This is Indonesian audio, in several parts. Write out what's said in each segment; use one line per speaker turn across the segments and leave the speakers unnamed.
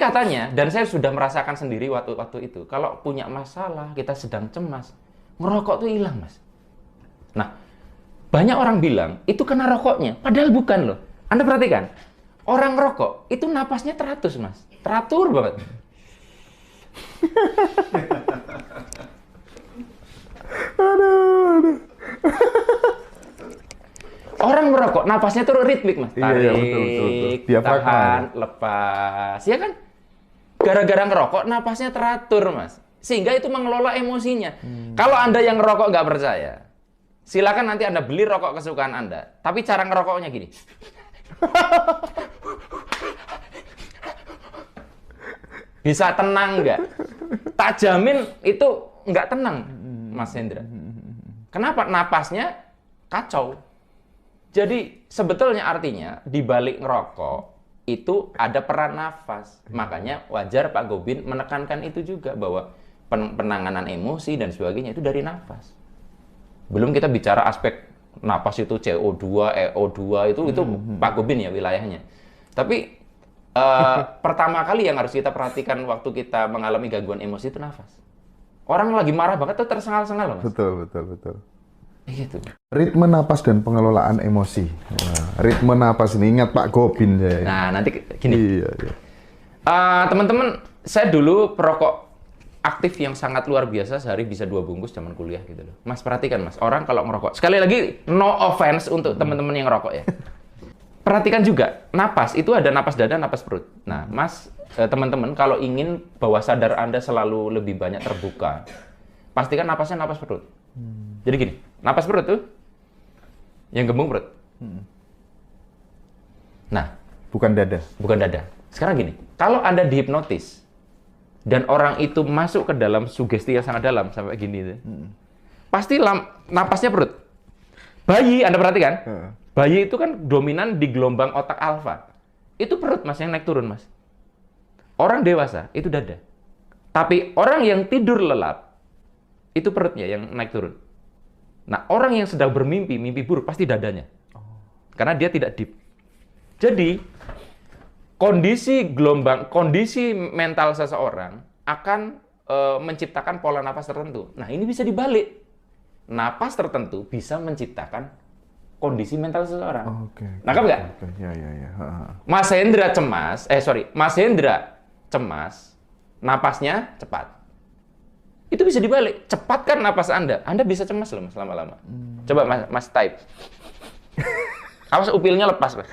katanya, dan saya sudah merasakan sendiri waktu itu, kalau punya masalah, kita sedang cemas, ngerokok tuh hilang, Mas. Nah, banyak orang bilang, itu kena rokoknya. Padahal bukan loh. Anda perhatikan, orang ngerokok, itu napasnya teratur, Mas. Teratur banget.
Aduh.
Orang merokok, napasnya tuh ritmik, Mas. Tarik,
Iya, betul.
tahan, lepas. Ya kan? Gara-gara ngerokok, napasnya teratur, Mas. Sehingga itu mengelola emosinya. Kalau Anda yang ngerokok nggak percaya, silakan nanti Anda beli rokok kesukaan Anda. Tapi cara ngerokoknya gini. Bisa tenang nggak? Tak jamin itu nggak tenang, Mas Hendra. Kenapa? Napasnya kacau. Jadi sebetulnya artinya di balik ngerokok itu ada peran nafas. Makanya wajar Pak Gobin menekankan itu juga bahwa penanganan emosi dan sebagainya itu dari nafas. Belum kita bicara aspek napas itu CO2, EO2 itu Pak Gobin ya wilayahnya. Tapi pertama kali yang harus kita perhatikan waktu kita mengalami gangguan emosi itu nafas. Orang lagi marah banget tuh tersengal-sengal, Mas.
Betul.
Gitu.
Ritme napas dan pengelolaan emosi. Nah, ritme napas ini ingat Pak Gobin ya.
Nah, nanti gini.
Iya.
Teman-teman, saya dulu perokok aktif yang sangat luar biasa, sehari bisa 2 bungkus zaman kuliah gitu loh. Mas perhatikan, Mas, orang kalau ngerokok, sekali lagi no offense untuk teman-teman yang ngerokok ya. Perhatikan juga, napas itu ada napas dada, napas perut. Nah, Mas, teman-teman kalau ingin bawah sadar Anda selalu lebih banyak terbuka, pastikan napasnya napas perut. Jadi gini, napas perut tuh yang gembung perut. Nah,
Bukan dada.
bukan dada. Sekarang gini, kalau Anda dihipnotis dan orang itu masuk ke dalam sugesti yang sangat dalam sampai gini tuh, pasti napasnya perut. Bayi, Anda perhatikan, bayi itu kan dominan di gelombang otak alfa. Itu perut, Mas, yang naik turun, Mas. Orang dewasa itu dada. Tapi orang yang tidur lelap itu perutnya yang naik turun. Nah, orang yang sedang bermimpi, mimpi buruk pasti dadanya. Karena dia tidak deep. Jadi, kondisi mental seseorang akan menciptakan pola napas tertentu. Nah, ini bisa dibalik. Napas tertentu bisa menciptakan kondisi mental seseorang.
Oke.
Nangkap nggak?
Oke, ya.
Mas Hendra cemas, napasnya cepat. Itu bisa dibalik. Cepatkan napas Anda bisa cemas loh, Mas, lama-lama. Coba Mas type. Awas upilnya lepas, Mas.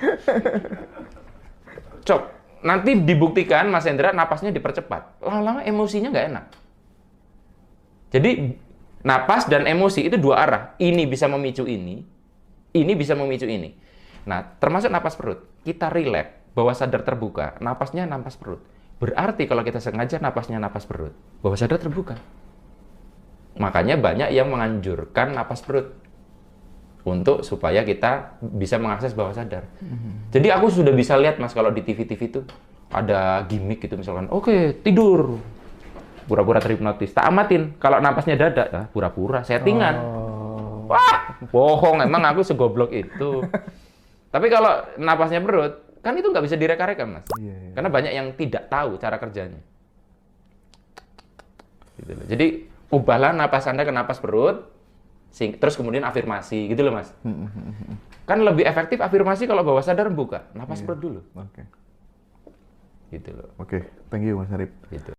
Cok, nanti dibuktikan Mas Hendra napasnya dipercepat. Lama-lama emosinya nggak enak. Jadi, napas dan emosi itu 2 arah. Ini bisa memicu ini bisa memicu ini. Nah, termasuk napas perut. Kita rileks, bawah sadar terbuka, napasnya napas perut. Berarti kalau kita sengaja napasnya napas perut, bawah sadar terbuka. Makanya banyak yang menganjurkan napas perut untuk supaya kita bisa mengakses bawah sadar. Jadi aku sudah bisa lihat, Mas, kalau di TV-TV itu ada gimmick gitu misalkan, oke, tidur. Pura-pura terhipnotis. Tak amatin, kalau napasnya dada, pura-pura, settingan. Wah, bohong, emang aku segoblok itu. Tapi kalau napasnya perut, kan itu nggak bisa direka-reka, Mas.
Iya.
Karena banyak yang tidak tahu cara kerjanya. Gitu loh. Jadi, ubahlah napas Anda ke napas perut, terus kemudian afirmasi, gitu loh, Mas. Kan lebih efektif afirmasi kalau bawah sadar buka. Napas perut dulu.
Oke.
Gitu loh.
Thank you Mas Arif.
Gitu.